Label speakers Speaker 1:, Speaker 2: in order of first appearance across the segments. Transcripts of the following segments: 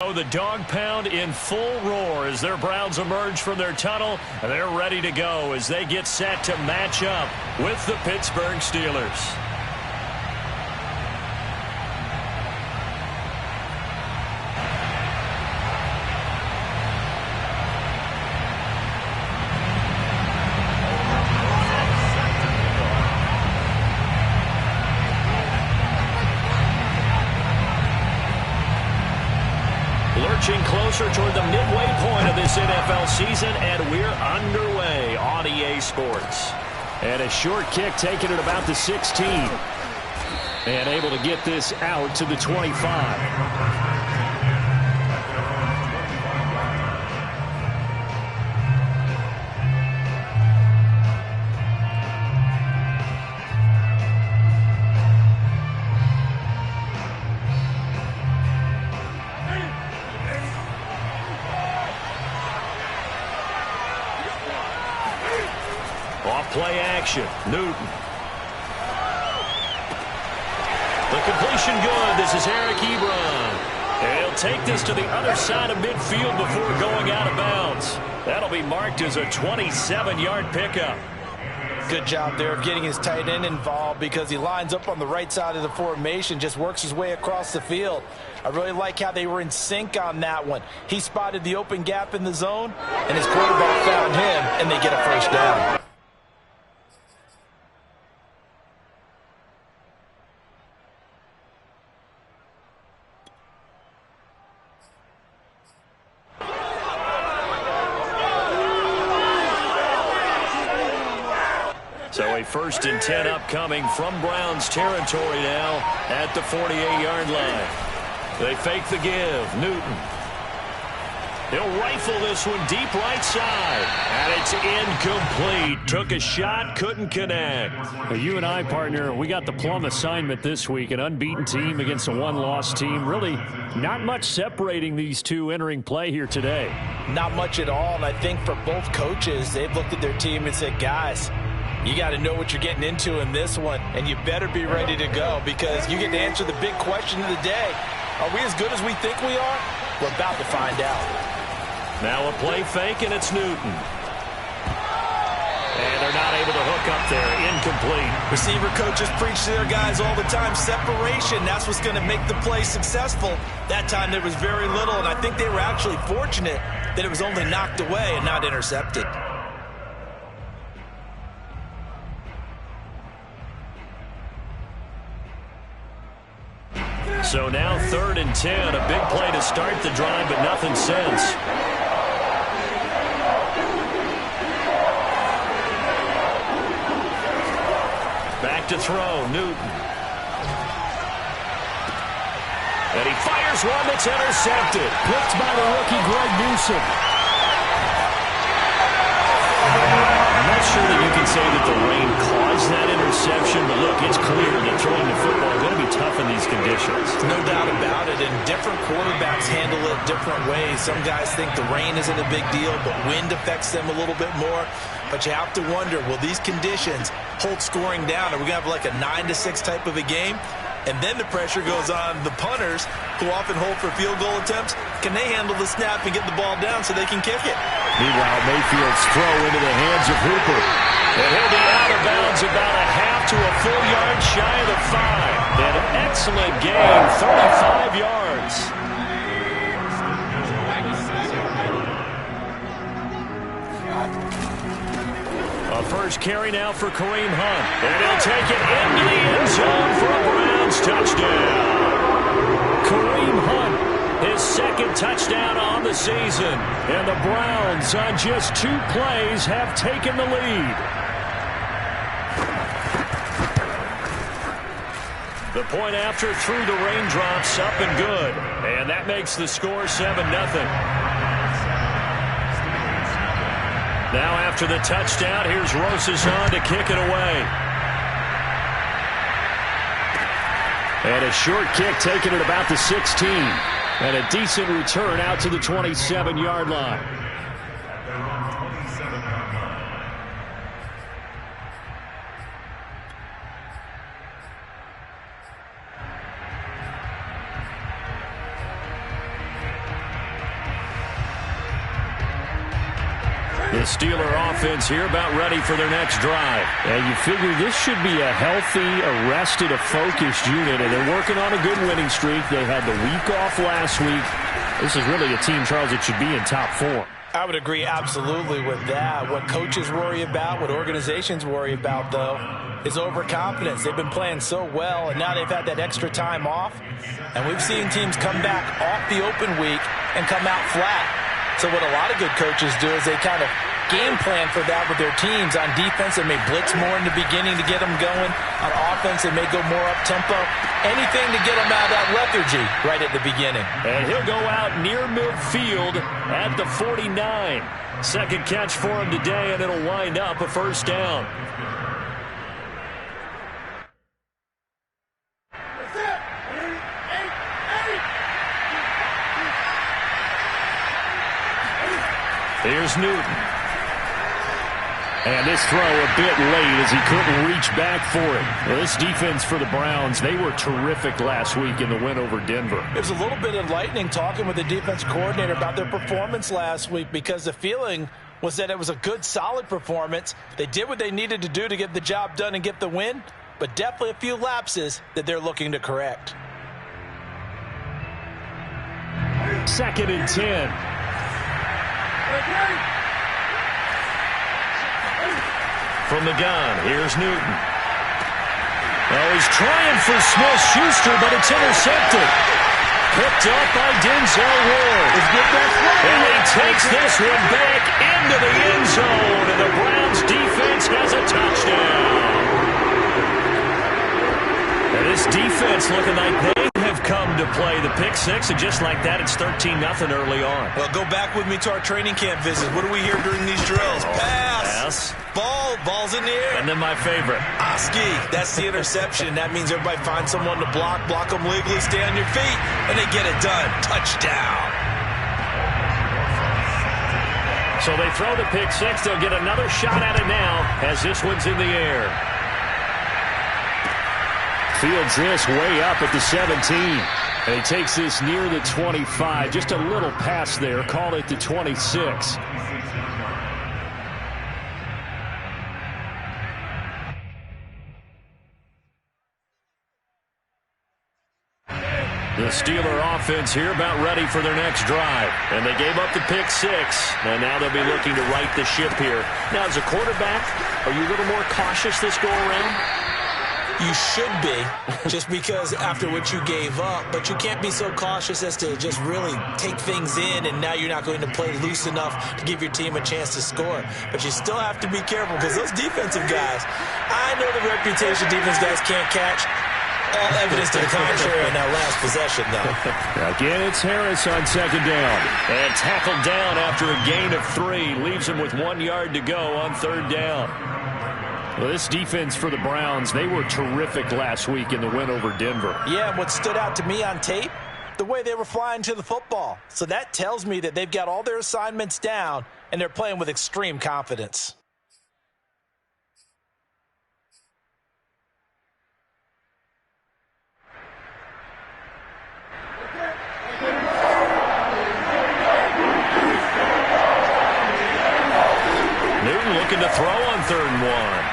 Speaker 1: Oh, the dog pound in full roar as their Browns emerge from their tunnel. They're ready to go as they get set to match up with the Pittsburgh Steelers. Lurching closer toward the midway point of this NFL season, and we're underway on EA Sports. And a short kick taken at about the 16. And able to get this out to the 25. Play action. Newton. The completion good. This is Eric Ebron. He'll take this to the other side of midfield before going out of bounds. That'll be marked as a 27-yard pickup.
Speaker 2: Good job there of getting his tight end involved because he lines up on the right side of the formation, just works his way across the field. I really like how they were in sync on that one. He spotted the open gap in the zone, and his quarterback found him, and they get a first down.
Speaker 1: So a 1st and 10 upcoming from Browns territory now at the 48-yard line. They fake the give. Newton. He'll rifle this one deep right side. And it's incomplete. Took a shot, couldn't connect.
Speaker 3: Well, you and I, partner, we got the plum assignment this week. An unbeaten team against a one-loss team. Really not much separating these two entering play here today.
Speaker 2: Not much at all. And I think for both coaches, they've looked at their team and said, guys, you got to know what you're getting into in this one, and you better be ready to go because you get to answer the big question of the day. Are we as good as we think we are? We're about to find out.
Speaker 1: Now a play fake, and it's Newton. And they're not able to hook up there. Incomplete.
Speaker 2: Receiver coaches preach to their guys all the time. Separation, that's what's going to make the play successful. That time there was very little, and I think they were actually fortunate that it was only knocked away and not intercepted.
Speaker 1: So now 3rd and 10, a big play to start the drive, but nothing since. Back to throw, Newton. And he fires one that's intercepted.
Speaker 3: Blitzed by the rookie, Greg Newsome.
Speaker 1: I'm not sure that you can say that the rain caused that interception, but look, it's clear that throwing the football is going to be tough in these conditions.
Speaker 2: No doubt about it, and different quarterbacks handle it different ways. Some guys think the rain isn't a big deal, but wind affects them a little bit more. But you have to wonder, will these conditions hold scoring down? Are we going to have like a 9-6 type of a game? And then the pressure goes on the punters who often hold for field goal attempts. Can they handle the snap and get the ball down so they can kick it?
Speaker 1: Meanwhile, Mayfield's throw into the hands of Hooper. And he'll be out of bounds about a half to a full yard shy of the 5. An excellent gain, 35 yards. A first carry now for Kareem Hunt. And he'll take it into the end zone for a Browns touchdown. Kareem Hunt, his 2nd touchdown on the season. And the Browns, on just 2 plays, have taken the lead. The point after through the raindrops, up and good. And that makes the score 7-0. Now after the touchdown, here's Rosazon to kick it away. And a short kick taken at about the 16. And a decent return out to the 27-yard line. The Steeler offense here about ready for their next drive.
Speaker 3: And you figure this should be a healthy, arrested, a focused unit, and they're working on a good winning streak. They had the week off last week. This is really a team, Charles, that should be in top form.
Speaker 2: I would agree absolutely with that. What coaches worry about, what organizations worry about, though, is overconfidence. They've been playing so well, and now they've had that extra time off. And we've seen teams come back off the open week and come out flat. So what a lot of good coaches do is they kind of game plan for that with their teams. On defense, they may blitz more in the beginning to get them going. On offense, they may go more up-tempo. Anything to get them out of that lethargy right at the beginning.
Speaker 1: And he'll go out near midfield at the 49. Second catch for him today, and it'll wind up a first down. Here's Newton. And this throw a bit late as he couldn't reach back for it. Well, this defense for the Browns, they were terrific last week in the win over Denver.
Speaker 2: It was a little bit enlightening talking with the defense coordinator about their performance last week, because the feeling was that it was a good, solid performance. They did what they needed to do to get the job done and get the win, but definitely a few lapses that they're looking to correct.
Speaker 3: 2nd and 10.
Speaker 1: From the gun, here's Newton. Oh, he's trying for Smith-Schuster, but it's intercepted. Picked up by Denzel Ward. And he takes this one back into the end zone, and the Browns defense has a touchdown. And this defense looking like they have come to play. The pick six, and just like that, it's 13-0 early on.
Speaker 2: Well, go back with me to our training camp visit. What do we hear during these drills? Pass. Ball's in the air.
Speaker 1: And then my favorite.
Speaker 2: Oski, that's the interception. That means everybody finds someone to block them legally, stay on your feet, and they get it done. Touchdown.
Speaker 1: So they throw the pick six. They'll get another shot at it now as this one's in the air. Fields this way up at the 17. And he takes this near the 25. Just a little pass there. Call it the 26. The Steeler offense here about ready for their next drive. And they gave up the pick six. And now they'll be looking to right the ship here. Now, as a quarterback, are you a little more cautious this go around?
Speaker 2: You should be, just because after what you gave up, but you can't be so cautious as to just really take things in, and now you're not going to play loose enough to give your team a chance to score. But you still have to be careful, because those defensive guys, I know the reputation defense guys can't catch. All evidence to the contrary in that last possession, though.
Speaker 1: Again, it's Harris on second down. And tackled down after a gain of 3. Leaves him with 1 yard to go on third down. Well, this defense for the Browns, they were terrific last week in the win over Denver.
Speaker 2: Yeah, and what stood out to me on tape, the way they were flying to the football. So that tells me that they've got all their assignments down, and they're playing with extreme confidence.
Speaker 1: Newton looking to throw on 3rd and 1.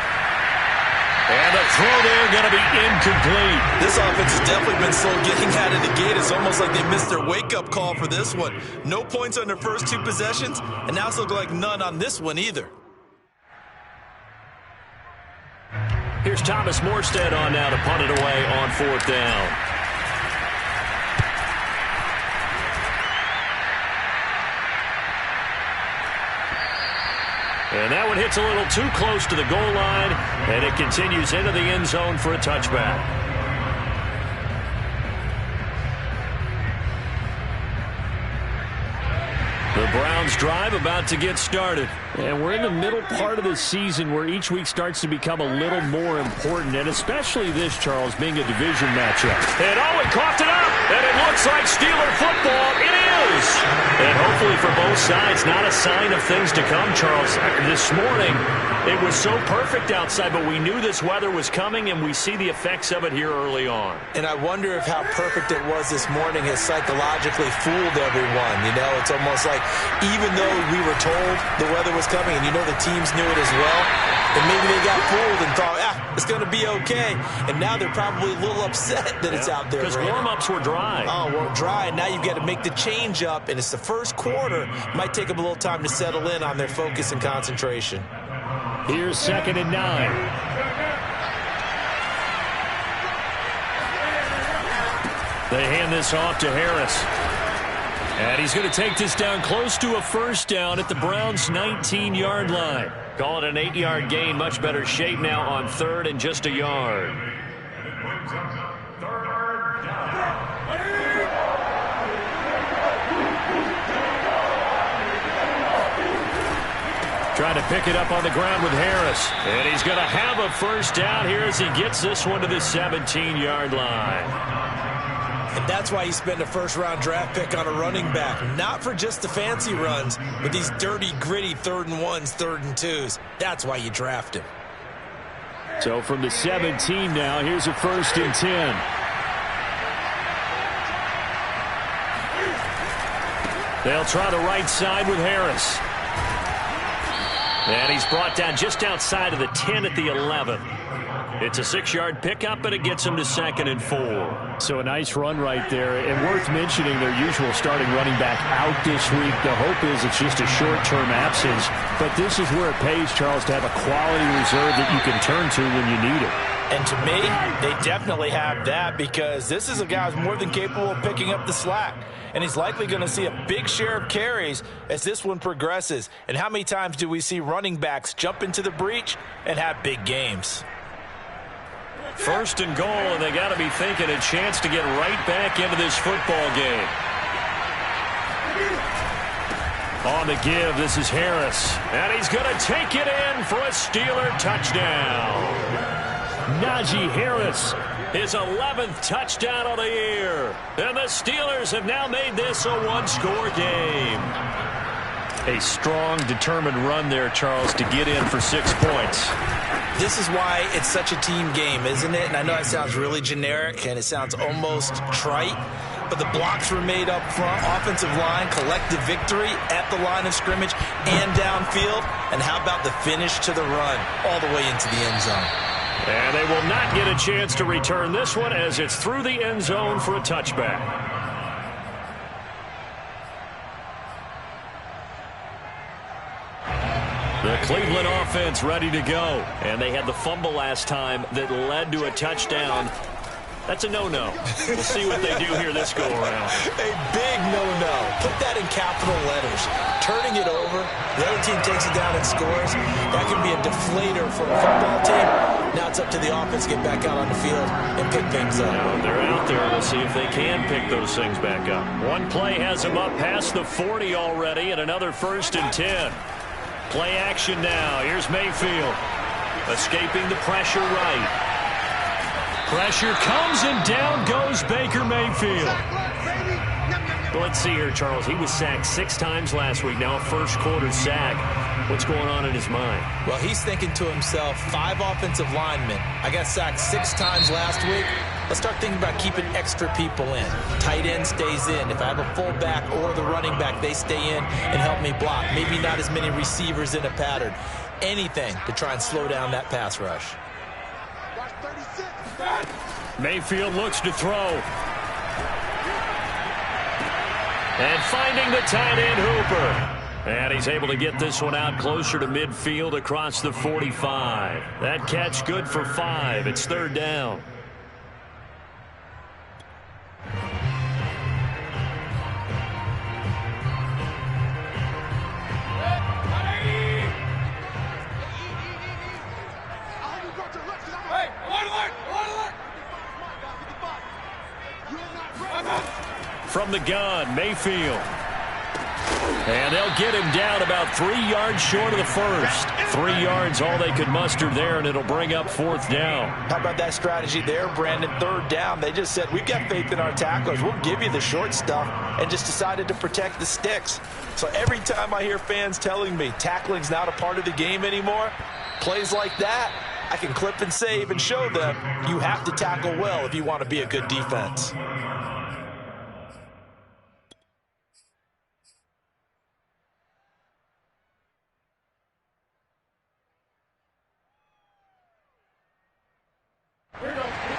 Speaker 1: And the throw there going to be incomplete.
Speaker 2: This offense has definitely been slow getting out of the gate. It's almost like they missed their wake-up call for this one. No points on their first 2 possessions, and now it's looking like none on this one either.
Speaker 1: Here's Thomas Morstead on now to punt it away on 4th down. And that one hits a little too close to the goal line, and it continues into the end zone for a touchback. The Browns drive about to get started.
Speaker 3: And we're in the middle part of the season where each week starts to become a little more important, and especially this, Charles, being a division matchup.
Speaker 1: And he coughed it up, and it looks like Steeler football. It is. And hopefully for both sides, not a sign of things to come, Charles. This morning, it was so perfect outside, but we knew this weather was coming, and we see the effects of it here early on.
Speaker 2: And I wonder if how perfect it was this morning has psychologically fooled everyone. You know, it's almost like even though we were told the weather was coming, and you know the teams knew it as well, and maybe they got fooled and thought, it's going to be okay. And now they're probably a little upset that it's out there.
Speaker 1: Because warm-ups were dry.
Speaker 2: Oh, well, dry, and now you've got to make the change up, and it's the first quarter. Might take them a little time to settle in on their focus and concentration.
Speaker 3: Here's 2nd and 9.
Speaker 1: They hand this off to Harris. And he's going to take this down close to a first down at the Browns' 19-yard line. Call it an 8-yard gain. Much better shape now on 3rd and just a yard. Trying to pick it up on the ground with Harris. And he's going to have a first down here as he gets this one to the 17-yard line.
Speaker 2: And that's why you spend a first-round draft pick on a running back. Not for just the fancy runs, but these dirty, gritty 3rd and 1s, 3rd and 2s. That's why you draft him.
Speaker 3: So from the 17 now, here's a 1st and 10. They'll try the right side with Harris. And he's brought down just outside of the 10 at the 11. It's a 6-yard pickup, but it gets him to 2nd and 4. So a nice run right there, and worth mentioning their usual starting running back out this week. The hope is it's just a short-term absence, but this is where it pays, Charles, to have a quality reserve that you can turn to when you need it.
Speaker 2: And to me, they definitely have that because this is a guy who's more than capable of picking up the slack. And he's likely going to see a big share of carries as this one progresses. And how many times do we see running backs jump into the breach and have big games?
Speaker 1: 1st and goal, and they got to be thinking a chance to get right back into this football game. On the give, this is Harris. And he's going to take it in for a Steeler touchdown. Najee Harris, his 11th touchdown of the year. And the Steelers have now made this a one-score game. A strong, determined run there, Charles, to get in for 6 points.
Speaker 2: This is why it's such a team game, isn't it? And I know it sounds really generic and it sounds almost trite, but the blocks were made up front, offensive line, collective victory at the line of scrimmage and downfield. And how about the finish to the run all the way into the end zone?
Speaker 1: And they will not get a chance to return this one as it's through the end zone for a touchback. The Cleveland offense ready to go. And they had the fumble last time that led to a touchdown. That's a no-no. We'll see what they do here this go-around.
Speaker 2: A big no-no. Put that in capital letters. Turning it over, the other team takes it down and scores. That can be a deflator for a football team. Now it's up to the offense to get back out on the field and pick things up.
Speaker 1: Now they're out there. We'll see if they can pick those things back up. One play has them up past the 40 already, and another 1st and 10. Play action now. Here's Mayfield. Escaping the pressure right. Pressure comes and down goes Baker Mayfield. But let's see here, Charles. He was sacked 6 times last week. Now a first-quarter sack. What's going on in his mind?
Speaker 2: Well, he's thinking to himself, 5 offensive linemen. I got sacked 6 times last week. Let's start thinking about keeping extra people in. Tight end stays in. If I have a fullback or the running back, they stay in and help me block. Maybe not as many receivers in a pattern. Anything to try and slow down that pass rush.
Speaker 1: Mayfield looks to throw. And finding the tight end Hooper. And he's able to get this one out closer to midfield across the 45. That catch good for 5. It's 3rd down. From the gun, Mayfield.
Speaker 3: And they'll get him down about 3 yards short of the first. 3 yards all they could muster there, and it'll bring up 4th down.
Speaker 2: How about that strategy there, Brandon? 3rd down. They just said, we've got faith in our tacklers. We'll give you the short stuff, and just decided to protect the sticks. So every time I hear fans telling me tackling's not a part of the game anymore, plays like that, I can clip and save and show them you have to tackle well if you want to be a good defense.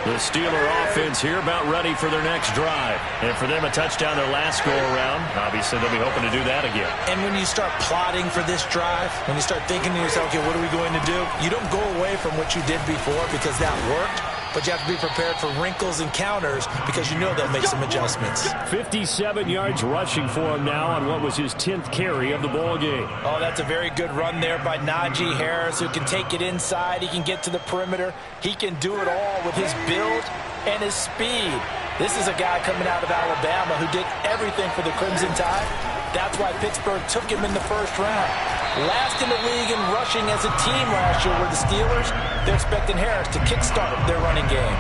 Speaker 3: The Steeler offense here about ready for their next drive. And for them, a touchdown their last go-around. Obviously, they'll be hoping to do that again.
Speaker 2: And when you start plotting for this drive, when you start thinking to yourself, okay, what are we going to do? You don't go away from what you did before because that worked. But you have to be prepared for wrinkles and counters because you know they'll make some adjustments.
Speaker 3: 57 yards rushing for him now on what was his 10th carry of the ball game.
Speaker 2: Oh, that's a very good run there by Najee Harris, who can take it inside. He can get to the perimeter. He can do it all with his build and his speed. This is a guy coming out of Alabama who did everything for the Crimson Tide. That's why Pittsburgh took him in the 1st round. Last in the league in rushing as a team last year were the Steelers. They're expecting Harris to kickstart their running game.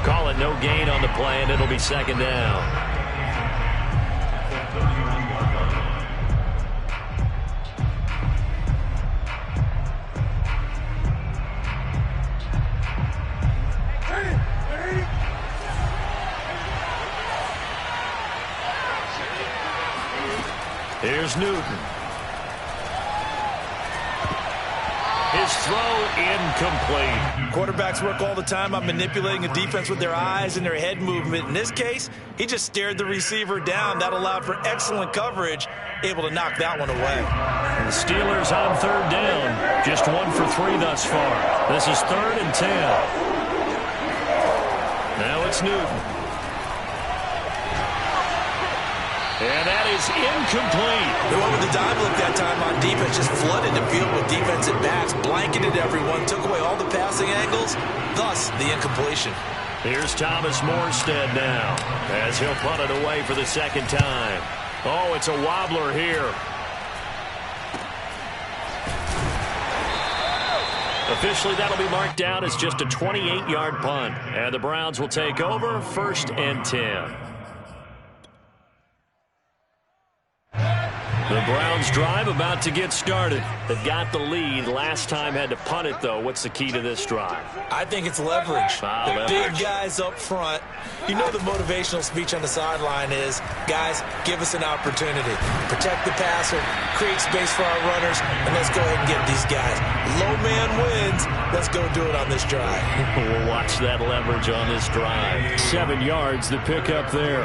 Speaker 3: Call it no gain on the play, and it'll be 2nd down. Here's Newton. His throw incomplete.
Speaker 2: Quarterbacks work all the time on manipulating a defense with their eyes and their head movement. In this case, he just stared the receiver down. That allowed for excellent coverage, able to knock that one away.
Speaker 3: And the Steelers on 3rd down. Just 1 for 3 thus far. This is 3rd and 10. Now it's Newton. And that is incomplete.
Speaker 2: The one with the dive look that time on defense just flooded the field with defensive backs, blanketed everyone, took away all the passing angles, thus the incompletion.
Speaker 3: Here's Thomas Morstead now, as he'll punt it away for the 2nd time. Oh, it's a wobbler here. Officially, that'll be marked down as just a 28-yard punt. And the Browns will take over 1st and 10. The Browns drive about to get started. They've got the lead. Last time had to punt it, though. What's the key to this drive?
Speaker 2: I think it's leverage.
Speaker 3: Leverage.
Speaker 2: Big guys up front. You know the motivational speech on the sideline is, guys, give us an opportunity. Protect the passer, create space for our runners, and let's go ahead and get these guys. Low man wins. Let's go do it on this drive.
Speaker 3: We'll watch that leverage on this drive. 7 yards, the pickup there.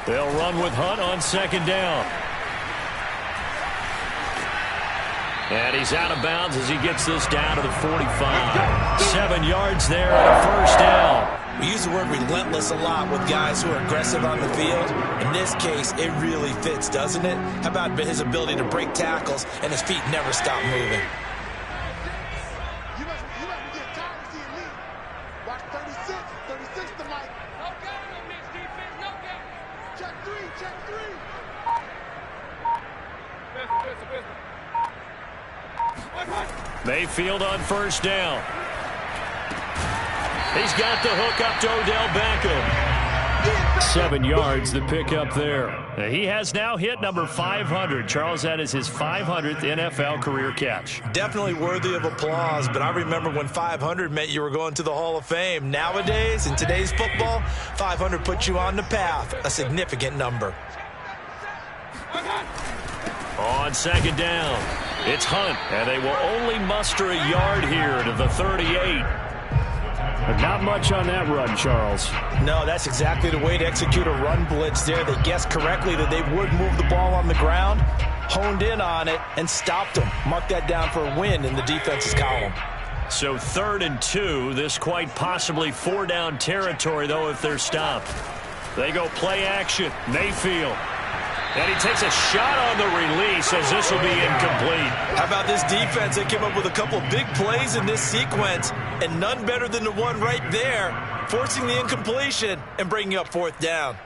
Speaker 3: They'll run with Hunt on 2nd down. And he's out of bounds as he gets this down to the 45. 7 yards there and a 1st down.
Speaker 2: We use the word relentless a lot with guys who are aggressive on the field. In this case, it really fits, doesn't it? How about his ability to break tackles and his feet never stop moving?
Speaker 3: Mayfield on 1st down. He's got the hook up to Odell Beckham. 7 yards, the pickup there. He has now hit number 500. Charles, that is his 500th NFL career catch.
Speaker 2: Definitely worthy of applause, but I remember when 500 meant you were going to the Hall of Fame. Nowadays, in today's football, 500 puts you on the path, a significant number.
Speaker 3: On 2nd down, it's Hunt, and they will only muster a yard here to the 38. But not much on that run, Charles.
Speaker 2: No, that's exactly the way to execute a run blitz there. They guessed correctly that they would move the ball on the ground, honed in on it, and stopped them. Mark that down for a win in the defense's column.
Speaker 3: So 3rd and 2, this quite possibly 4-down territory, though, if they're stopped. They go play action. Mayfield. And he takes a shot on the release as this will be incomplete.
Speaker 2: How about this defense? They came up with a couple big plays in this sequence, and none better than the one right there, forcing the incompletion and bringing up 4th down.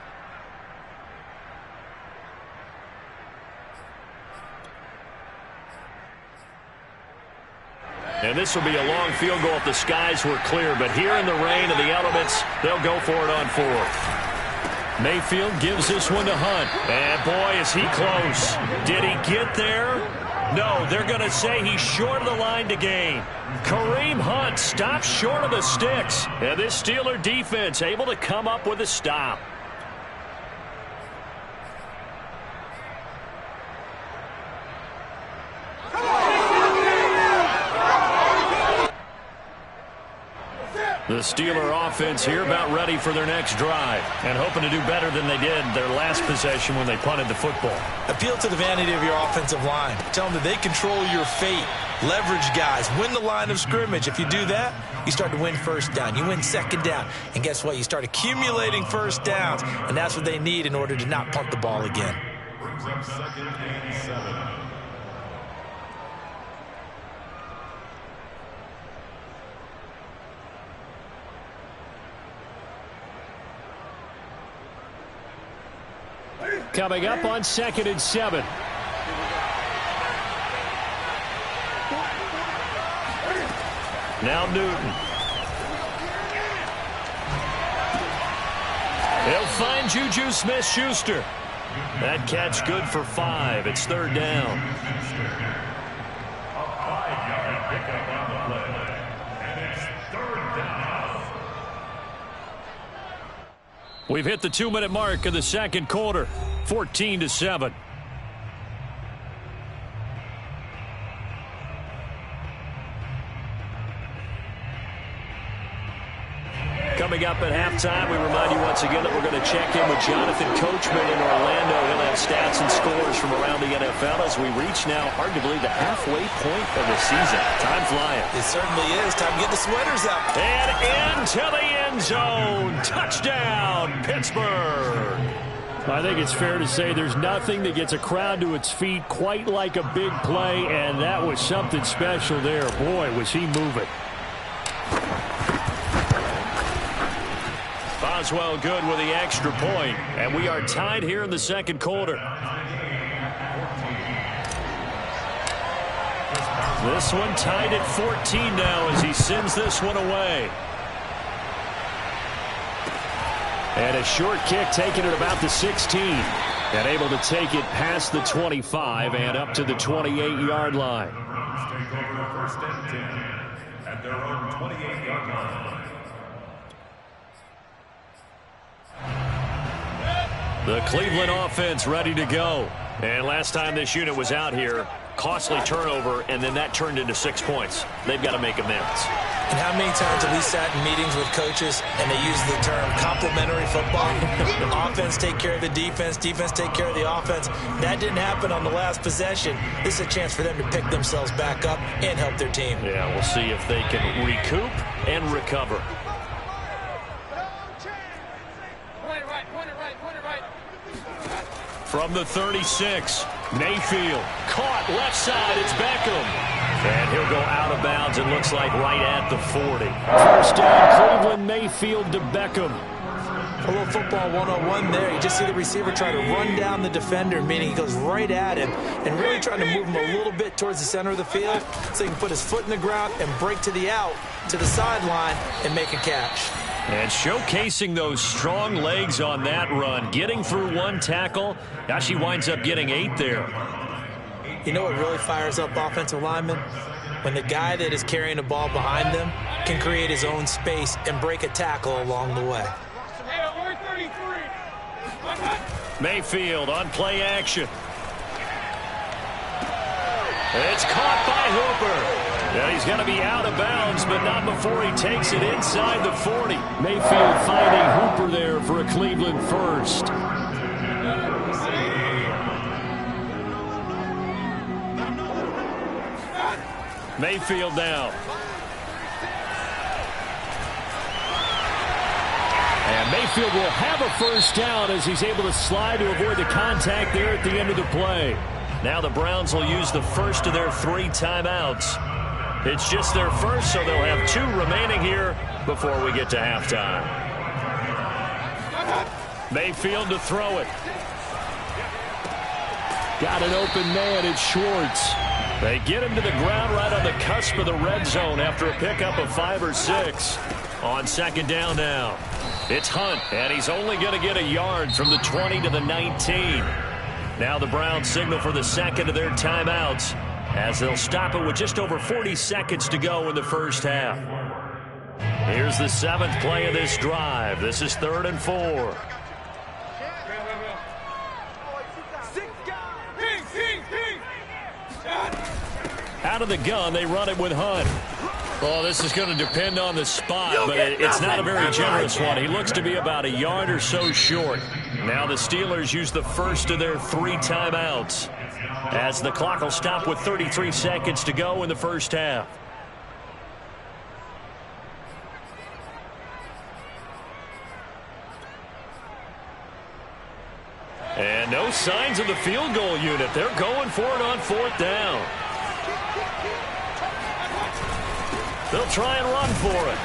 Speaker 3: And this will be a long field goal if the skies were clear. But here in the rain and the elements, they'll go for it on fourth. Mayfield gives this one to Hunt. And boy, is he close. Did he get there? No, they're going to say he's short of the line to gain. Kareem Hunt stops short of the sticks. And this Steeler defense able to come up with a stop. The Steeler offense here about ready for their next drive and hoping to do better than they did their last possession when they punted the football.
Speaker 2: Appeal to the vanity of your offensive line. Tell them that they control your fate. Leverage guys. Win the line of scrimmage. If you do that, you start to win first down. You win second down. And guess what? You start accumulating first downs. And that's what they need in order to not punt the ball again. Brings up 2nd and 7.
Speaker 3: Coming up on 2nd and 7. Now Newton. He'll find Juju Smith-Schuster. That catch good for 5. It's 3rd down. A 5-yard pickup on the play. And it's 3rd down. We've hit the 2-minute mark of the second quarter. 14-7. Coming up at halftime, we remind you once again that we're going to check in with Jonathan Coachman in Orlando. He'll have stats and scores from around the NFL as we reach now, hard to believe, the halfway point of the season. Time flying.
Speaker 2: It certainly is. Time to get the sweaters out.
Speaker 3: And into the end zone. Touchdown, Pittsburgh. I think it's fair to say there's nothing that gets a crowd to its feet quite like a big play, and that was something special there. Boy, was he moving. Boswell good with the extra point, and we are tied here in the second quarter. This one tied at 14 now as he sends this one away. And a short kick taken at about the 16. And able to take it past the 25 and up to the 28-yard line. Take over 1st and 10 at their own 28-yard line. The Cleveland offense ready to go. And last time this unit was out here, costly turnover, and then that turned into 6 points. They've got to make amends.
Speaker 2: And how many times have we sat in meetings with coaches and they use the term complementary football? Offense take care of the defense, defense take care of the offense. That didn't happen on the last possession. This is a chance for them to pick themselves back up and help their team.
Speaker 3: Yeah, we'll see if they can recoup and recover. From the 36, Mayfield caught left side. It's Beckham. And he'll go out of bounds, it looks like right at the 40. First down, Cleveland, Mayfield to Beckham.
Speaker 2: A little football 101 there. You just see the receiver try to run down the defender, meaning he goes right at him and really trying to move him a little bit towards the center of the field so he can put his foot in the ground and break to the out, to the sideline, and make a catch.
Speaker 3: And showcasing those strong legs on that run, getting through one tackle. Now she winds up getting 8 there.
Speaker 2: You know what really fires up offensive linemen? When the guy that is carrying the ball behind them can create his own space and break a tackle along the way.
Speaker 3: Mayfield on play action. It's caught by Hooper. Yeah, he's going to be out of bounds, but not before he takes it inside the 40. Mayfield finding Hooper there for a Cleveland first. Mayfield now. And Mayfield will have a first down as he's able to slide to avoid the contact there at the end of the play. Now the Browns will use the first of their 3 timeouts. It's just their first, so they'll have 2 remaining here before we get to halftime. Mayfield to throw it. Got an open man, it's Schwartz. They get him to the ground right on the cusp of the red zone after a pickup of 5 or 6. On second down now, it's Hunt, and he's only going to get a yard from the 20 to the 19. Now the Browns signal for the second of their timeouts as they'll stop it with just over 40 seconds to go in the first half. Here's the 7th play of this drive. This is 3rd and 4. Out of the gun, they run it with Hunt. Well, this is going to depend on the spot, but it's not a very generous one. He looks to be about a yard or so short. Now the Steelers use the first of their 3 timeouts as the clock will stop with 33 seconds to go in the first half. And no signs of the field goal unit. They're going for it on 4th down. They'll try and run for it.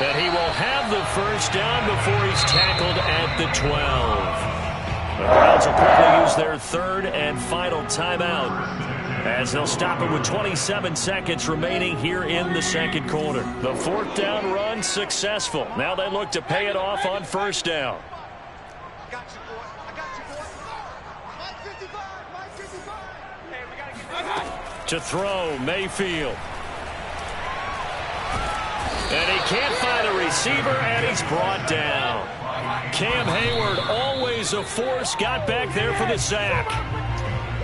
Speaker 3: And he will have the first down before he's tackled at the 12. The Browns will quickly use their 3rd and final timeout as they'll stop it with 27 seconds remaining here in the second quarter. The 4th down run successful. Now they look to pay it off on 1st down. To throw, Mayfield. And he can't find a receiver, and he's brought down. Cam Hayward, always a force, got back there for the sack.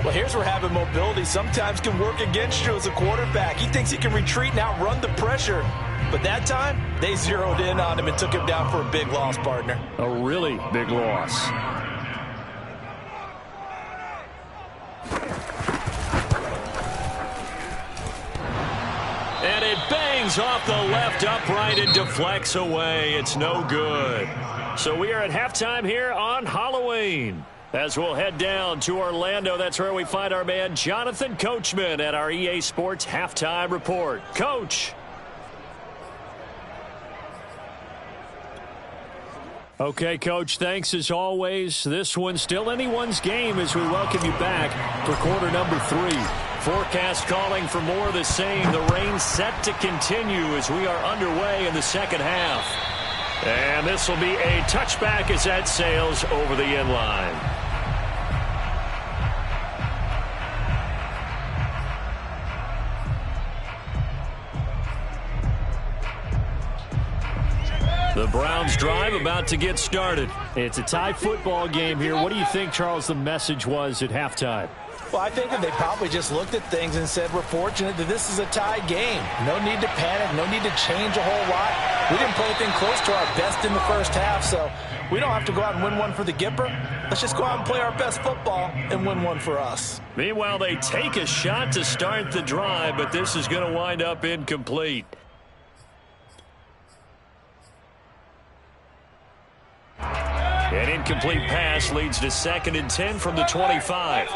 Speaker 2: Well, here's where having mobility sometimes can work against you as a quarterback. He thinks he can retreat and outrun the pressure. But that time, they zeroed in on him and took him down for a big loss, partner.
Speaker 3: A really big loss. And it bangs off the left upright and deflects away. It's no good. So we are at halftime here on Halloween. As we'll head down to Orlando, that's where we find our man Jonathan Coachman at our EA Sports Halftime Report. Coach. Okay, Coach, thanks as always. This one's still anyone's game as we welcome you back for quarter number 3. Forecast calling for more of the same. The rain set to continue as we are underway in the second half. And this will be a touchback as that sails over the end line. The Browns drive about to get started. It's a tie football game here. What do you think, Charles, the message was at halftime?
Speaker 2: Well, I think that they probably just looked at things and said, we're fortunate that this is a tie game. No need to panic. No need to change a whole lot. We didn't play anything close to our best in the first half, so we don't have to go out and win one for the Gipper. Let's just go out and play our best football and win one for us.
Speaker 3: Meanwhile, they take a shot to start the drive, but this is going to wind up incomplete. An incomplete pass leads to 2nd and 10 from the 25.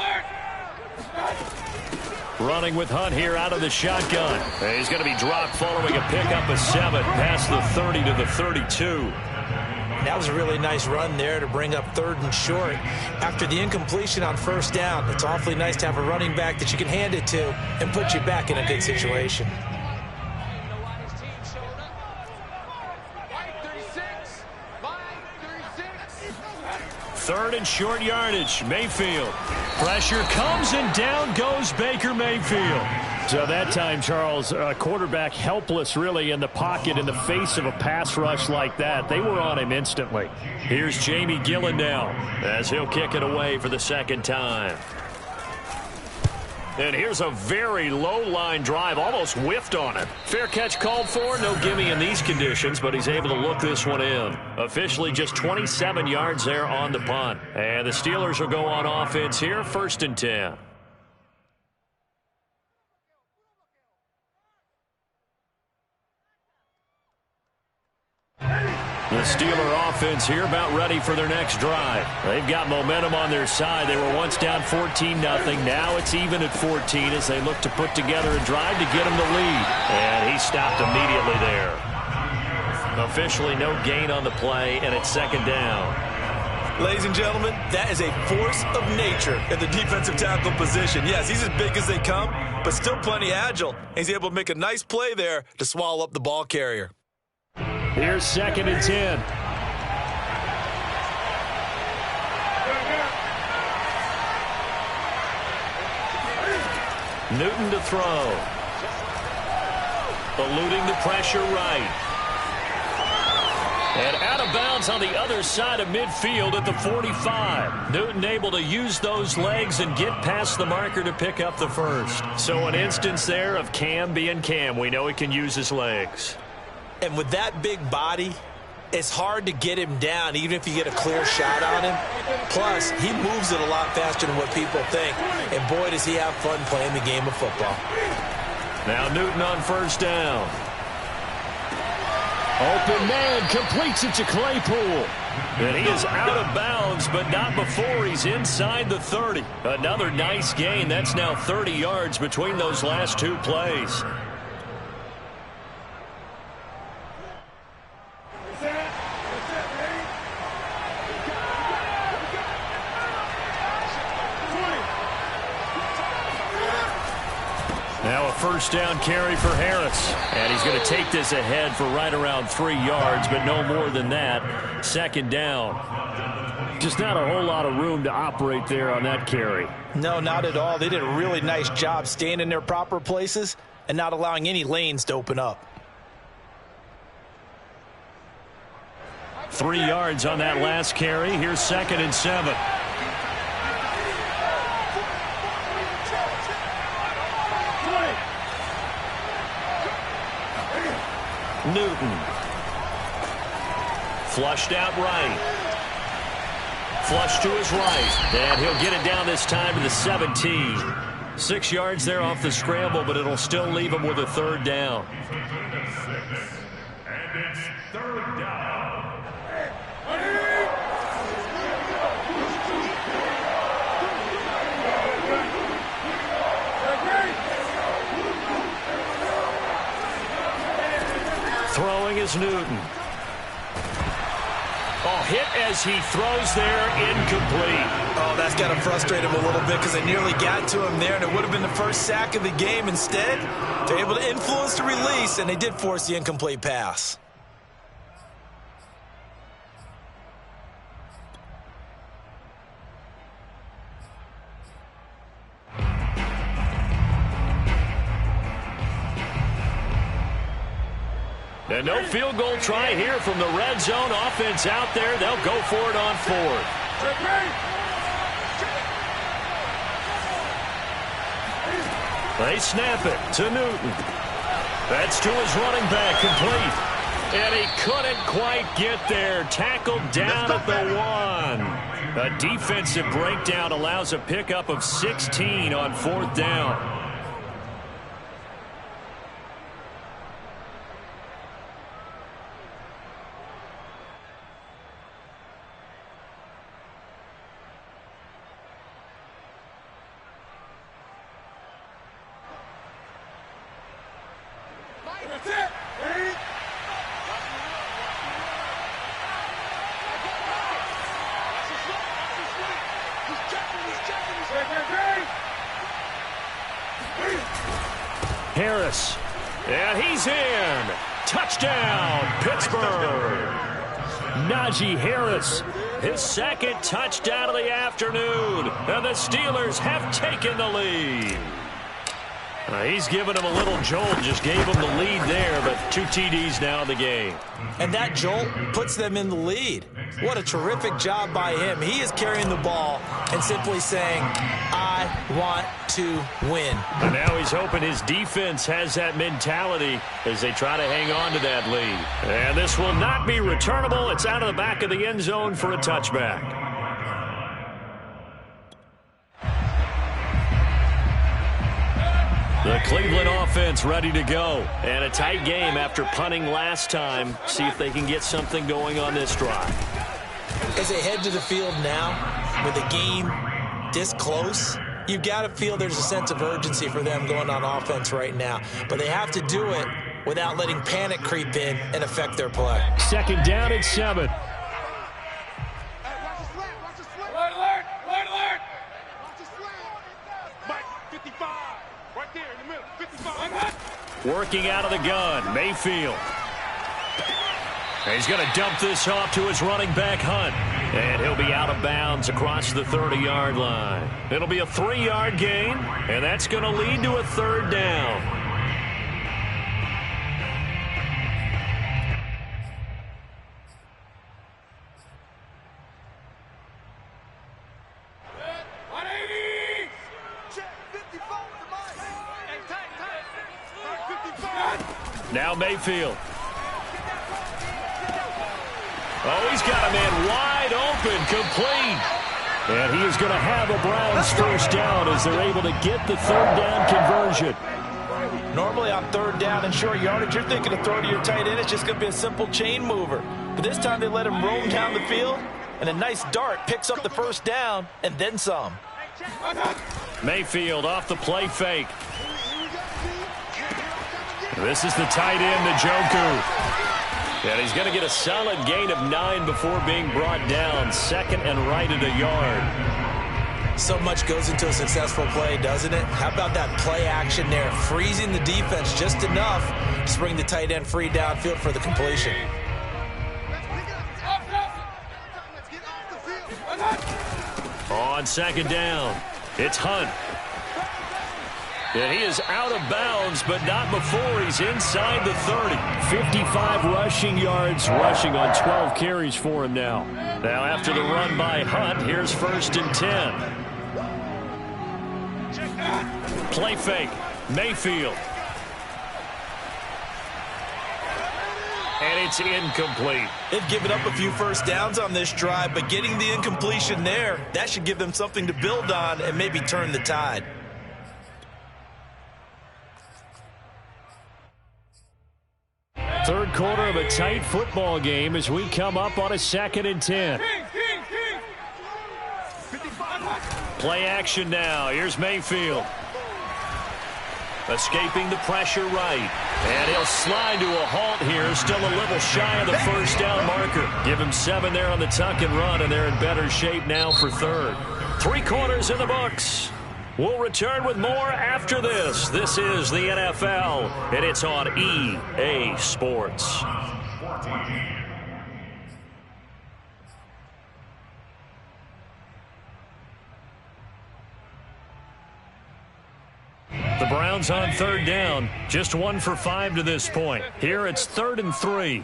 Speaker 3: Running with Hunt here out of the shotgun. He's going to be dropped following a pickup of 7 past the 30 to the 32.
Speaker 2: That was a really nice run there to bring up 3rd and short. After the incompletion on 1st down, it's awfully nice to have a running back that you can hand it to and put you back in a good situation.
Speaker 3: 3rd and short yardage. Mayfield. Pressure comes and down goes Baker Mayfield. So that time, Charles, a quarterback helpless really in the pocket in the face of a pass rush like that. They were on him instantly. Here's Jamie Gillen now as he'll kick it away for the 2nd time. And here's a very low-line drive, almost whiffed on it. Fair catch called for, no gimme in these conditions, but he's able to look this one in. Officially just 27 yards there on the punt. And the Steelers will go on offense here, 1st and 10. The Steeler offense here about ready for their next drive. They've got momentum on their side. They were once down 14-0. Now it's even at 14 as they look to put together a drive to get them the lead. And he stopped immediately there. Officially no gain on the play, and it's 2nd down.
Speaker 2: Ladies and gentlemen, that is a force of nature at the defensive tackle position. Yes, he's as big as they come, but still plenty agile. He's able to make a nice play there to swallow up the ball carrier.
Speaker 3: Here's 2nd and 10. Newton to throw. Eluding the pressure right. And out of bounds on the other side of midfield at the 45. Newton able to use those legs and get past the marker to pick up the first. So an instance there of Cam being Cam. We know he can use his legs.
Speaker 2: And with that big body, it's hard to get him down, even if you get a clear shot on him. Plus, he moves it a lot faster than what people think. And boy, does he have fun playing the game of football.
Speaker 3: Now Newton on 1st down. Open man completes it to Claypool. And he is out of bounds, but not before he's inside the 30. Another nice gain. That's now 30 yards between those last 2 plays. Now a 1st down carry for Harris. And he's going to take this ahead for right around 3 yards, but no more than that. 2nd down. Just not a whole lot of room to operate there on that carry.
Speaker 2: No, not at all. They did a really nice job staying in their proper places and not allowing any lanes to open up.
Speaker 3: 3 yards on that last carry. Here's 2nd and 7. Newton. Flushed out right. Flush to his right. And he'll get it down this time to the 17. 6 yards there off the scramble, but it'll still leave him with a 3rd down.
Speaker 4: And it's 3rd down.
Speaker 3: Throwing is Newton. Oh, hit as he throws there, incomplete.
Speaker 2: Oh, that's got to frustrate him a little bit because they nearly got to him there, and it would have been the first sack of the game. Instead, they're able to influence the release, and they did force the incomplete pass.
Speaker 3: And no field goal try here from the red zone. Offense out there. They'll go for it on 4th. They snap it to Newton. That's to his running back, complete. And he couldn't quite get there. Tackled down at the 1. A defensive breakdown allows a pickup of 16 on 4th down. Harris, and he's in. Touchdown, Pittsburgh. Najee Harris, his 2nd touchdown of the afternoon, and the Steelers have taken the lead. He's given him a little jolt, just gave him the lead there, but 2 TDs now in the game.
Speaker 2: And that jolt puts them in the lead. What a terrific job by him. He is carrying the ball and simply saying, I want to win.
Speaker 3: And now he's hoping his defense has that mentality as they try to hang on to that lead. And this will not be returnable. It's out of the back of the end zone for a touchback. The Cleveland offense ready to go. And a tight game after punting last time. See if they can get something going on this drive.
Speaker 2: As they head to the field now, with the game this close, you've got to feel there's a sense of urgency for them going on offense right now. But they have to do it without letting panic creep in and affect their play.
Speaker 3: 2nd down and 7. Working out of the gun, Mayfield. He's going to dump this off to his running back, Hunt. And he'll be out of bounds across the 30-yard line. It'll be a 3-yard gain, and that's going to lead to a 3rd down. Now Mayfield. Oh, he's got a man wide open, complete. And he is going to have a Browns first down as they're able to get the 3rd down conversion.
Speaker 2: Normally on 3rd down and short yardage, you're thinking of throw to your tight end. It's just going to be a simple chain mover. But this time they let him roam down the field, and a nice dart picks up the first down and then some.
Speaker 3: Mayfield off the play fake. This is the tight end, Njoku. And he's going to get a solid gain of 9 before being brought down. 2nd and right at a yard.
Speaker 2: So much goes into a successful play, doesn't it? How about that play action there? Freezing the defense just enough to bring the tight end free downfield for the completion.
Speaker 3: On 2nd down, it's Hunt. And he is out of bounds, but not before he's inside the 30. 55 rushing yards, rushing on 12 carries for him now. Now after the run by Hunt, here's 1st and 10. Play fake, Mayfield. And it's incomplete.
Speaker 2: They've given up a few first downs on this drive, but getting the incompletion there, that should give them something to build on and maybe turn the tide.
Speaker 3: Third quarter of a tight football game as we come up on a 2nd and 10. Play action now. Here's Mayfield. Escaping the pressure right. And he'll slide to a halt here. Still a little shy of the first down marker. Give him 7 there on the tuck and run, and they're in better shape now for 3rd. 3 quarters in the books. We'll return with more after this. This is the NFL, and it's on EA Sports. The Browns on 3rd down, just 1 for 5 to this point. Here it's 3rd and 3.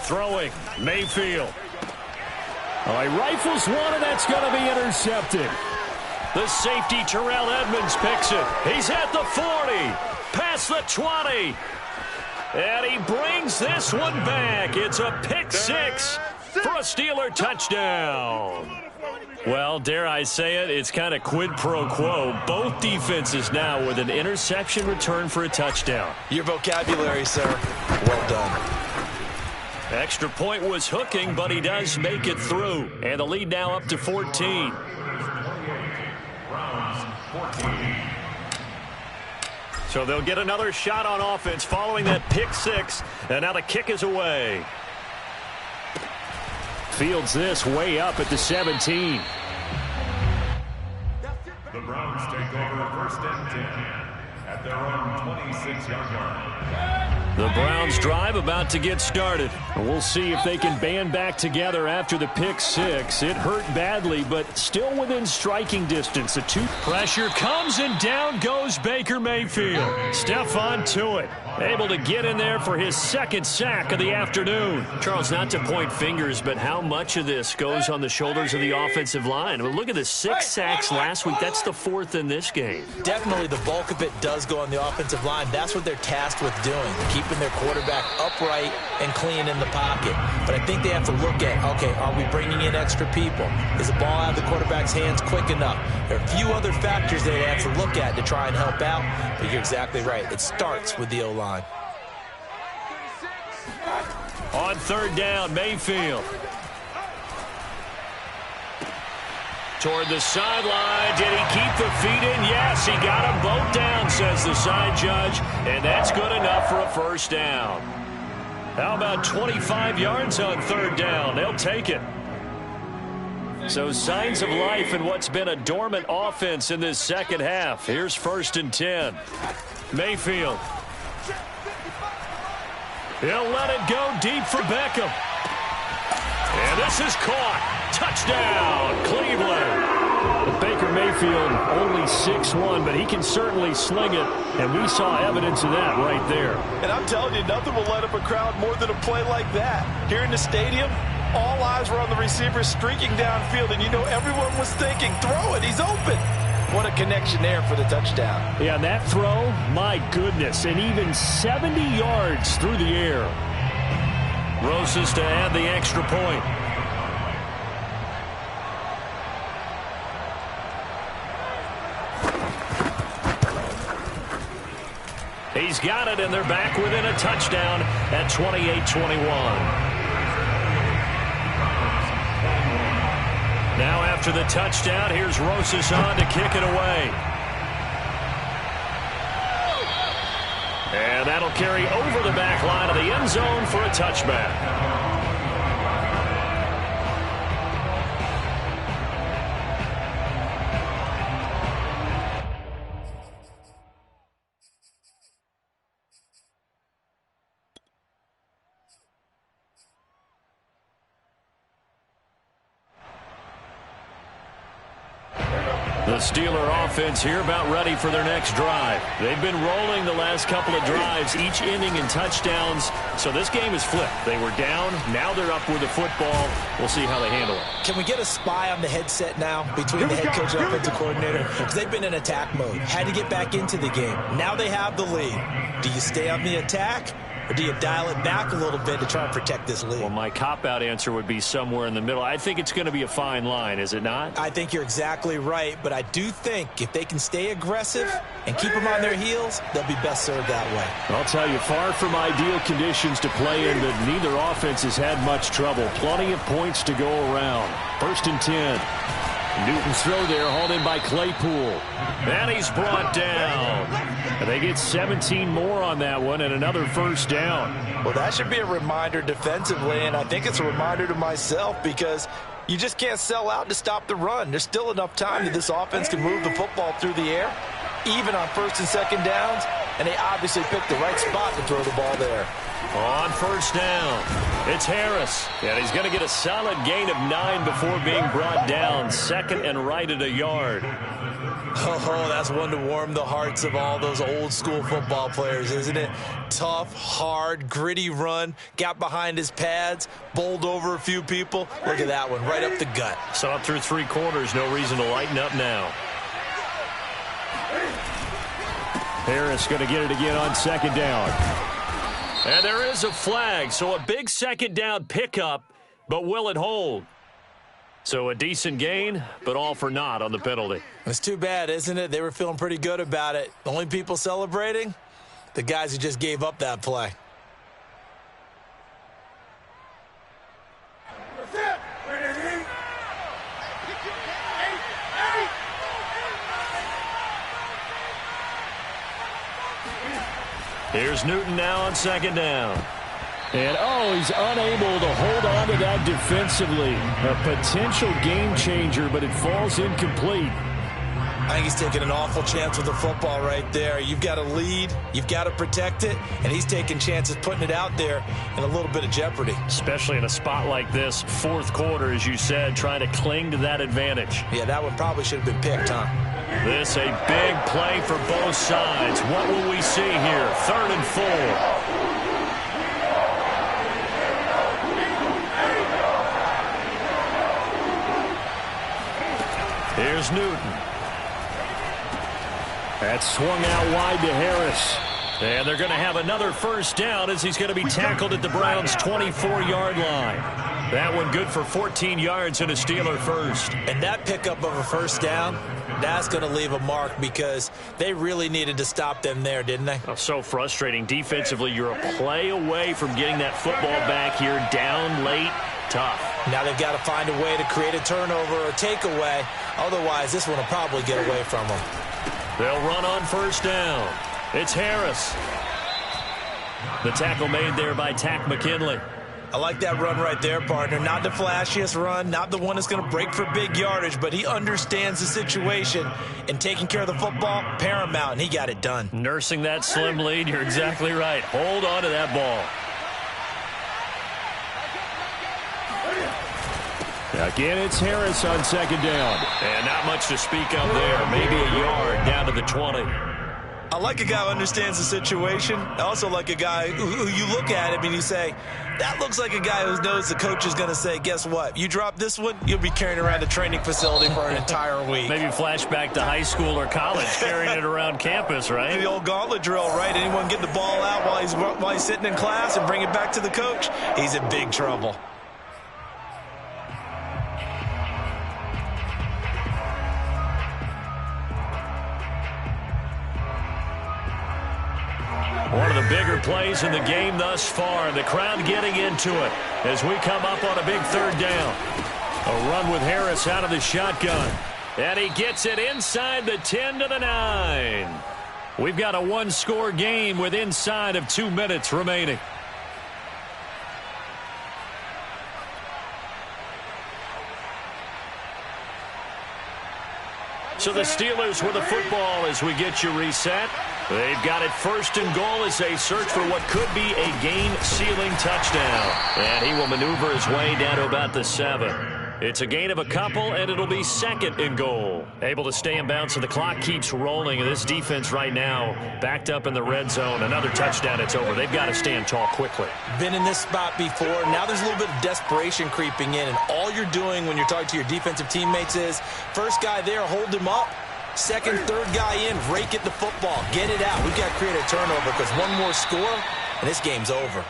Speaker 3: Throwing, Mayfield. Oh, he rifles one, and that's going to be intercepted. The safety, Terrell Edmonds, picks it. He's at the 40, past the 20. And he brings this one back. It's a pick 6 for a Steeler touchdown. Well, dare I say it, it's kind of quid pro quo. Both defenses now with an interception return for a touchdown.
Speaker 2: Your vocabulary, sir. Well done.
Speaker 3: Extra point was hooking, but he does make it through. And the lead now up to 14. So they'll get another shot on offense following that pick 6. And now the kick is away. Fields this way up at the 17.
Speaker 4: The Browns take over 1st and 10 at their own 26-yard line.
Speaker 3: The Browns drive about to get started. We'll see if they can band back together after the pick 6. It hurt badly, but still within striking distance. A 2 pressure comes, and down goes Baker Mayfield. Stephon Tuitt able to get in there for his 2nd sack of the afternoon. Charles, not to point fingers, but how much of this goes on the shoulders of the offensive line? I mean, look at the 6 sacks last week. That's the 4th in this game.
Speaker 2: Definitely the bulk of it does go on the offensive line. That's what they're tasked with doing, keeping their quarterback upright and clean in the pocket. But I think they have to look at, okay, are we bringing in extra people? Is the ball out of the quarterback's hands quick enough? There are a few other factors they have to look at to try and help out, but you're exactly right. It starts with the O-line.
Speaker 3: On 3rd down, Mayfield. Toward the sideline. Did he keep the feet in? Yes, he got them both down, says the side judge. And that's good enough for a first down. How about 25 yards on 3rd down? They'll take it. So signs of life in what's been a dormant offense in this second half. Here's 1st and 10. Mayfield. He'll let it go deep for Beckham. And this is caught. Touchdown, Cleveland. Baker Mayfield only 6'1", but he can certainly sling it, and we saw evidence of that right there.
Speaker 2: And I'm telling you, nothing will light up a crowd more than a play like that. Here in the stadium, all eyes were on the receiver streaking downfield, and you know everyone was thinking, throw it, he's open. What a connection there for the touchdown.
Speaker 3: Yeah, and that throw, my goodness, and even 70 yards through the air. Rosas to add the extra point. He's got it, and they're back within a touchdown at 28-21. Now after the touchdown, here's Rosas on to kick it away. And that'll carry over the back line of the end zone for a touchback. The Steeler offense here about ready for their next drive. They've been rolling the last couple of drives, each ending in touchdowns. So this game is flipped. They were down. Now they're up with the football. We'll see how they handle it.
Speaker 2: Can we get a spy on the headset now between the head coach and offensive coordinator? Because they've been in attack mode. Had to get back into the game. Now they have the lead. Do you stay on the attack? Or do you dial it back a little bit to try and protect this lead?
Speaker 3: Well, my cop-out answer would be somewhere in the middle. I think it's going to be a fine line, is it not?
Speaker 2: I think you're exactly right, but I do think if they can stay aggressive and keep them on their heels, they'll be best served that way.
Speaker 3: I'll tell you, far from ideal conditions to play in, but neither offense has had much trouble. Plenty of points to go around. 1st and 10. Newton's throw there, hauled in by Claypool. And he's brought down. And they get 17 more on that one and another 1st down.
Speaker 2: Well, that should be a reminder defensively, and I think it's a reminder to myself because you just can't sell out to stop the run. There's still enough time that this offense can move the football through the air, even on 1st and 2nd downs, and they obviously picked the right spot to throw the ball there.
Speaker 3: On 1st down, it's Harris. And he's going to get a solid gain of 9 before being brought down. 2nd and right at a yard.
Speaker 2: Oh, that's one to warm the hearts of all those old school football players, isn't it? Tough, hard, gritty run. Got behind his pads, bowled over a few people. Look at that one, right up the gut.
Speaker 3: So up through 3 quarters, no reason to lighten up now. Harris going to get it again on 2nd down. And there is a flag, so a big 2nd down pickup, but will it hold? So a decent gain, but all for naught on the penalty.
Speaker 2: It's too bad, isn't it? They were feeling pretty good about it. The only people celebrating, the guys who just gave up that play.
Speaker 3: Here's Newton now on 2nd down. And, he's unable to hold on to that defensively. A potential game changer, but it falls incomplete.
Speaker 2: I think he's taking an awful chance with the football right there. You've got to lead, you've got to protect it, and he's taking chances putting it out there in a little bit of jeopardy.
Speaker 3: Especially in a spot like this, 4th quarter, as you said, trying to cling to that advantage.
Speaker 2: Yeah, that one probably should have been picked, huh?
Speaker 3: This a big play for both sides. What will we see here? 3rd and 4. Here's Newton. That's swung out wide to Harris. And they're going to have another 1st down as he's going to be tackled at the Browns' 24-yard line. That one good for 14 yards and a Steeler 1st.
Speaker 2: And that pickup of a 1st down, that's going to leave a mark because they really needed to stop them there, didn't they?
Speaker 3: Oh, so frustrating. Defensively, you're a play away from getting that football back here. Down late, tough.
Speaker 2: Now they've got to find a way to create a turnover or takeaway. Otherwise, this one will probably get away from them.
Speaker 3: They'll run on 1st down. It's Harris. The tackle made there by Tack McKinley.
Speaker 2: I like that run right there, partner. Not the flashiest run, not the one that's going to break for big yardage, but he understands the situation, and taking care of the football, paramount, and he got it done.
Speaker 3: Nursing that slim lead, you're exactly right. Hold on to that ball.
Speaker 1: Again, it's Harris on second down.
Speaker 3: And not much to speak of there. Maybe a yard down to the 20.
Speaker 2: I like a guy who understands the situation. I also like a guy who you look at him and you say, that looks like a guy who knows the coach is going to say, guess what? You drop this one, you'll be carrying around a training facility for an entire week.
Speaker 3: Maybe flashback to high school or college, carrying it around campus, right?
Speaker 2: The old gauntlet drill, right? Anyone get the ball out while he's sitting in class and bring it back to the coach? He's in big trouble.
Speaker 3: One of the bigger plays in the game thus far. The crowd getting into it as we come up on a big third down. A run with Harris out of the shotgun. And he gets it inside the 10 to the 9. We've got a one-score game with inside of 2 minutes remaining. So the Steelers with the football as we get you reset. They've got it first and goal as they search for what could be a game-sealing touchdown. And he will maneuver his way down to about the 7. It's a gain of a couple, and it'll be second and goal. Able to stay in bounds, so the clock keeps rolling. This defense right now backed up in the red zone. Another touchdown, it's over. They've got to stand tall quickly.
Speaker 2: Been in this spot before. Now there's a little bit of desperation creeping in, and all you're doing when you're talking to your defensive teammates is, first guy there, hold him up. Second, third guy in, rake at the football. Get it out. We've got to create a turnover because one more score, and this game's over.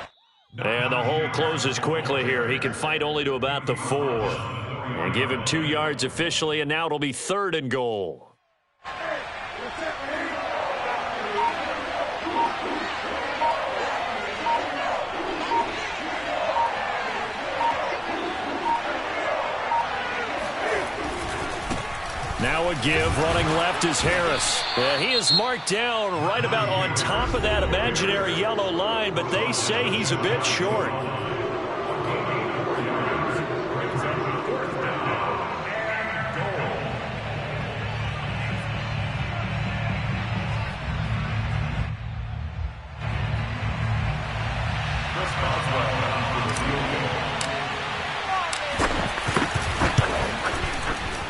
Speaker 3: And the hole closes quickly here. He can fight only to about the 4. And give him 2 yards officially, and now it'll be third and goal. Now a give, running left is Harris. He is marked down right about on top of that imaginary yellow line, but they say he's a bit short.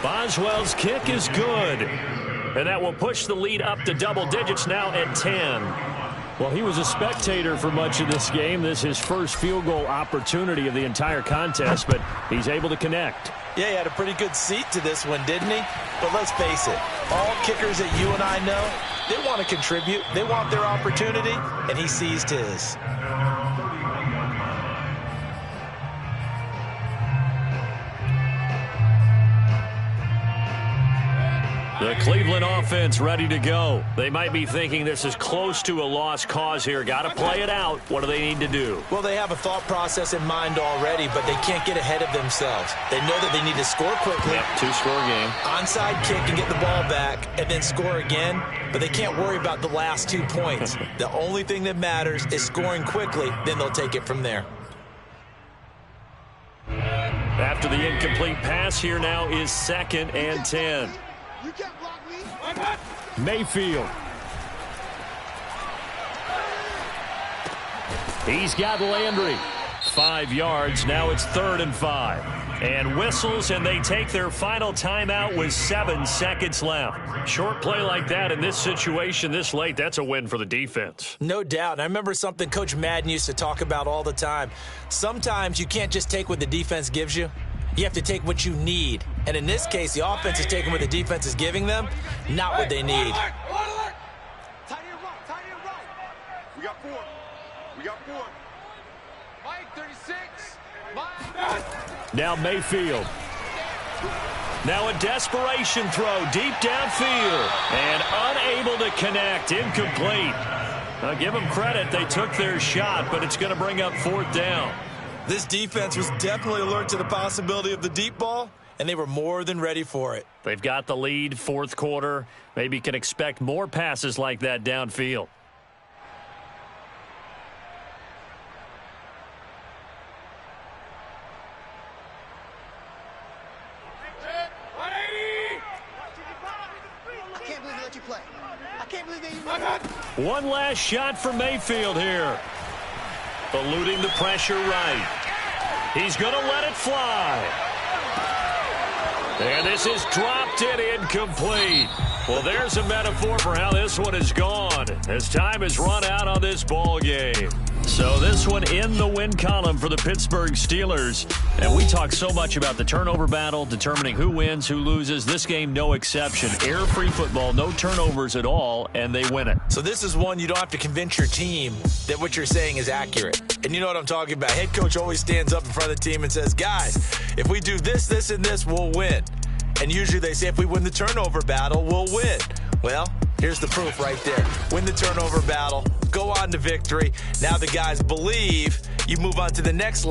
Speaker 3: Boswell's kick is good. And that will push the lead up to double digits now at 10.
Speaker 1: Well, he was a spectator for much of this game. This is his first field goal opportunity of the entire contest, but he's able to connect.
Speaker 2: Yeah, he had a pretty good seat to this one, didn't he? But let's face it, all kickers that you and I know, they want to contribute. They want their opportunity, and he seized his.
Speaker 3: The Cleveland offense ready to go. They might be thinking this is close to a lost cause here. Got to play it out. What do they need to do?
Speaker 2: Well, they have a thought process in mind already, but they can't get ahead of themselves. They know that they need to score quickly.
Speaker 3: Yep, 2-score game.
Speaker 2: Onside kick and get the ball back and then score again, but they can't worry about the last 2 points. The only thing that matters is scoring quickly, then they'll take it from there.
Speaker 3: After the incomplete pass, here now is second and 10.
Speaker 1: Mayfield.
Speaker 3: He's got Landry. 5 yards. Now it's 3rd and 5. And whistles, and they take their final timeout with 7 seconds left. Short play like that in this situation this late, that's a win for the defense.
Speaker 2: No doubt. And I remember something Coach Madden used to talk about all the time. Sometimes you can't just take what the defense gives you. You have to take what you need. And in this case, the offense is taking what the defense is giving them, not what they need.
Speaker 5: We got 4. We got 4. Mike, 36. Mike.
Speaker 3: Now Mayfield. Now a desperation throw deep downfield. And unable to connect. Incomplete. Now give them credit. They took their shot, but it's going to bring up 4th down.
Speaker 2: This defense was definitely alert to the possibility of the deep ball, and they were more than ready for it.
Speaker 3: They've got the lead, 4th quarter. Maybe can expect more passes like that downfield. One last shot for Mayfield here. Eluding the pressure right. He's going to let it fly. And this is dropped and incomplete. Well, there's a metaphor for how this one is gone as time has run out on this ball game. So this one in the win column for the Pittsburgh Steelers. And we talk so much about the turnover battle, determining who wins, who loses. This game, no exception. Air-free football, no turnovers at all, and they win it.
Speaker 2: So this is one you don't have to convince your team that what you're saying is accurate. And you know what I'm talking about. Head coach always stands up in front of the team and says, guys, if we do this, this, and this, we'll win. And usually they say if we win the turnover battle, we'll win. Well, here's the proof right there. Win the turnover battle, go on to victory. Now the guys believe you move on to the next level.